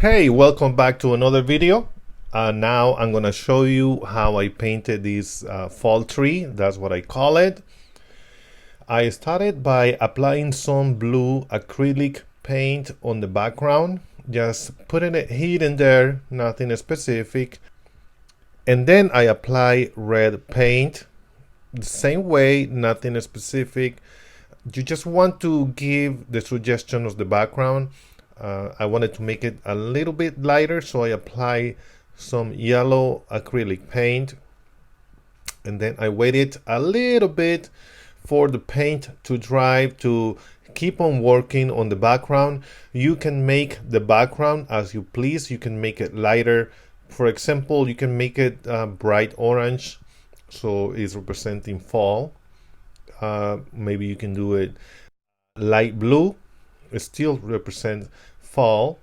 Hey, welcome back to another video. Now I'm gonna show you how I painted this fall tree. That's what I call it. I started by applying some blue acrylic paint on the background, just putting it here and there, nothing specific. And then I apply red paint the same way, nothing specific. You just want to give the suggestion of the background. I wanted to make it a little bit lighter, so I apply some yellow acrylic paint, and then I waited a little bit for the paint to dry to keep on working on the background. You can make the background as you please. You can make it lighter. For example, you can make it bright orange, so it's representing fall. Maybe you can do it light blue, it still represents fall.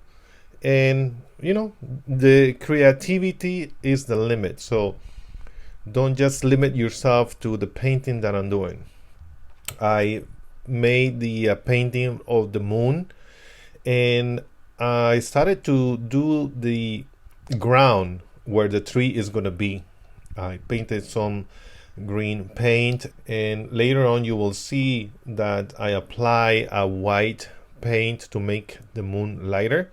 And the creativity is the limit, so don't just limit yourself to the painting that I'm doing. I made the painting of the moon, and I started to do the ground where the tree is going to be. I painted some green paint, and later on you will see that I apply a white paint to make the moon lighter.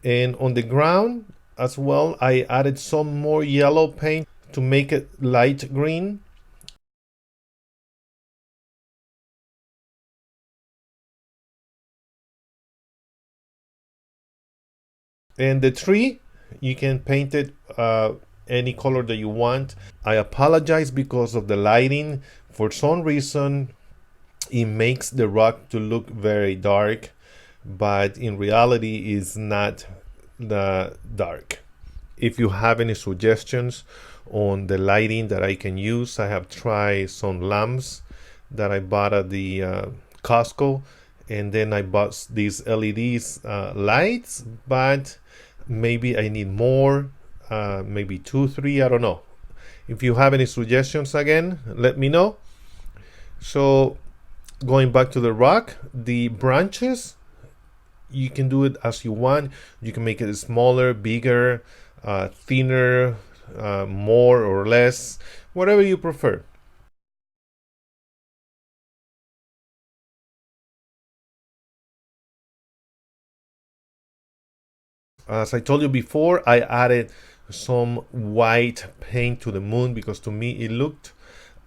And on the ground as well, I added some more yellow paint to make it light green. And the tree, you can paint it any color that you want. I apologize because of the lighting. For some reason, it makes the rock to look very dark, but in reality is not the dark. If you have any suggestions on the lighting that I can use, I have tried some lamps that I bought at the Costco, and then I bought these LEDs lights, but maybe I need more, maybe 2 3, I don't know. If you have any suggestions, again, let me know. So going back to the rock, the branches, you can do it as you want. You can make it smaller, bigger, thinner, more or less, whatever you prefer. As I told you before, I added some white paint to the moon because to me it looked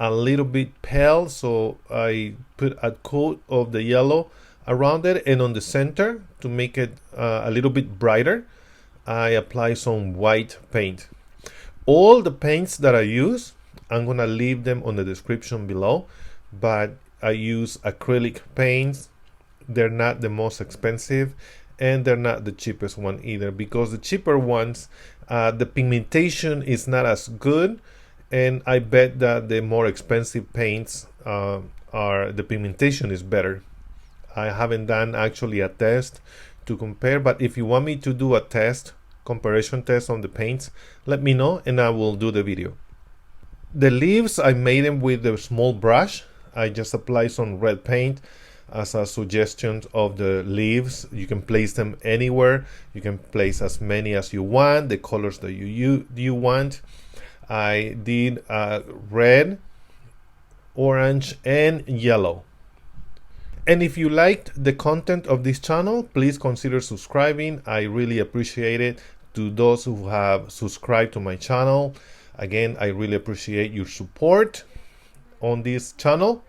a little bit pale, so I put a coat of the yellow around it, and on the center to make it a little bit brighter, I apply some white paint. All the paints that I use, I'm gonna leave them on the description below, but I use acrylic paints. They're not the most expensive, and they're not the cheapest one either, because the cheaper ones, the pigmentation is not as good, and I bet that the more expensive paints are the pigmentation is better. I haven't done actually a test to compare, but if you want me to do a test, comparison test on the paints, let me know and I will do the video. The leaves, I made them with a small brush. I just apply some red paint as a suggestion of the leaves. You can place them anywhere. You can place as many as you want, the colors that you want. I did red, orange, and yellow. And if you liked the content of this channel, please consider subscribing. I really appreciate it. To those who have subscribed to my channel, again, I really appreciate your support on this channel.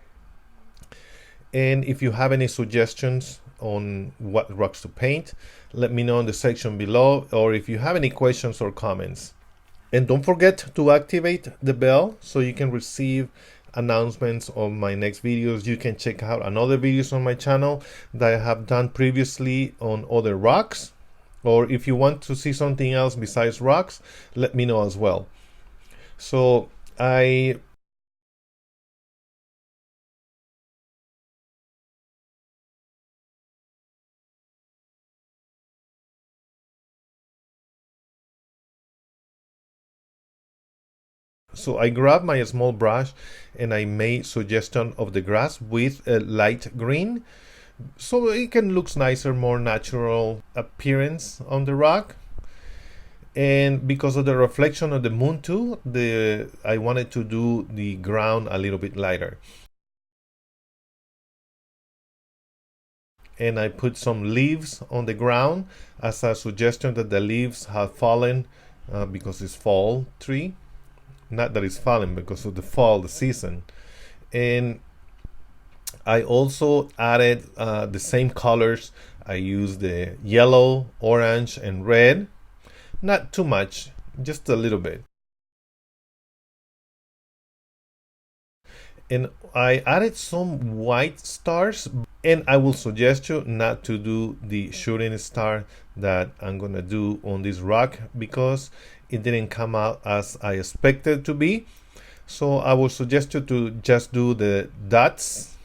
And if you have any suggestions on what rocks to paint, let me know in the section below, or if you have any questions or comments. And don't forget to activate the bell so you can receive announcements of my next videos. You can check out another videos on my channel that I have done previously on other rocks, or if you want to see something else besides rocks, let me know as well. So I grabbed my small brush and I made suggestion of the grass with a light green, so it can look nicer, more natural appearance on the rock. And because of the reflection of the moon too, I wanted to do the ground a little bit lighter. And I put some leaves on the ground as a suggestion that the leaves have fallen because it's fall tree. Not that it's fallen because of the fall, the season. And I also added the same colors. I used the yellow, orange, and red. Not too much, just a little bit. And I added some white stars, and I will suggest you not to do the shooting star that I'm gonna do on this rock because it didn't come out as I expected to be. So I will suggest you to just do the dots.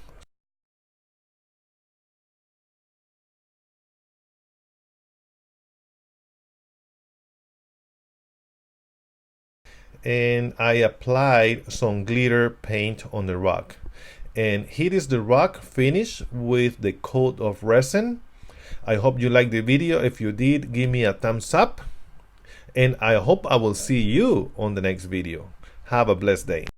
And I applied some glitter paint on the rock. And here is the rock finished with the coat of resin. I hope you liked the video. If you did, give me a thumbs up. And I hope I will see you on the next video. Have a blessed day.